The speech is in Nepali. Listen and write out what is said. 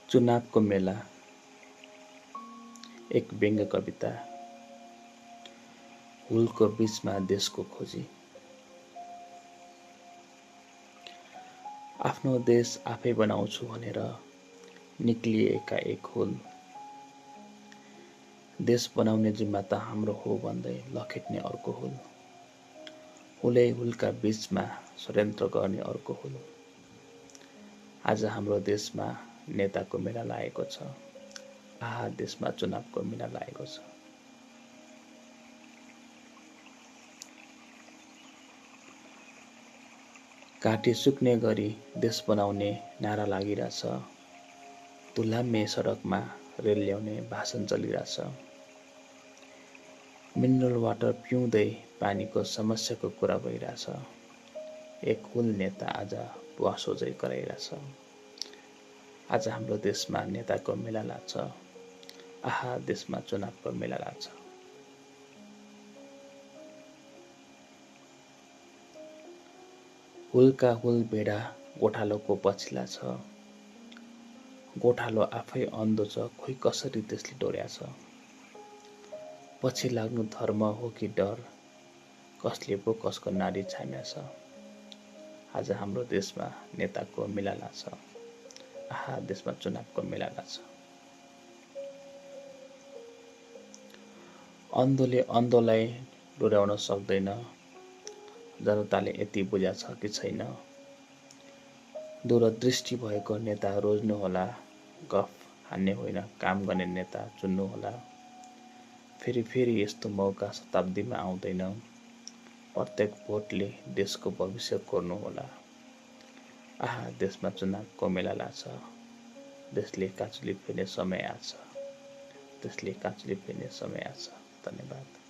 चुनावको मेला एक व्यङ्ग्य कविता। हुलको बीचमा देशको खोजी। आफ्नो देश आफै बनाउँछु भनेर निक्लिएका एक हुल। देश बनाउने जिम्मा त हाम्रो हो भन्दै लखेट्ने अर्को हुल। हुलै हुलका बीचमा षड्यन्त्र गर्ने अर्को हुल। आज हाम्रो देशमा नेताको मेला लागेको छ। आहा, देशमा चुनावको मेला लागेको छ। घाँटी सुक्ने गरी देश बनाउने नारा लागिरहेछ। धुलाम्मे सडकमा रेल ल्याउने भाषण चलिरहेछ। मिनरल वाटर पिउँदै पानीको समस्याको कुरा भइरहेछ। एक हुल नेता आज वासोझै कराइरहेछ। आज हाम्रो देशमा नेताको मेला लाग्छ। आहा, देशमा चुनावको मेला लाग्छ। हुलका हुल भेडा गोठालोको पछिल्ला छ। गोठालो आफै अन्धो छ, खोइ कसरी त्यसले डोर्या छ। पछि लाग्नु धर्म हो कि डर, कसले पो कसको नाडी छाम्या छ। आज हाम्रो देशमा नेताको मेला लाग्छ। आहा, देशमा चुनावको मेला लाग्छ। अन्धोले अन्धोलाई डोर्याउन सक्दैन, जनताले यति बुझ्या छ कि छैन। दूरदृष्टि भएको नेता रोज्नुहोला, गफ हान्ने होइन काम गर्ने नेता चुन्नुहोला। फेरि यस्तो मौका शताब्दीमा आउँदैन, प्रत्येक भोटले देशको भविष्य कोर्नुहोला। आहा, देशमा चुनावको मेला लाग्छ। देशले काँचुली फेर्ने समय आछ। देशले काँचुली फेर्ने समय आछ। धन्यवाद।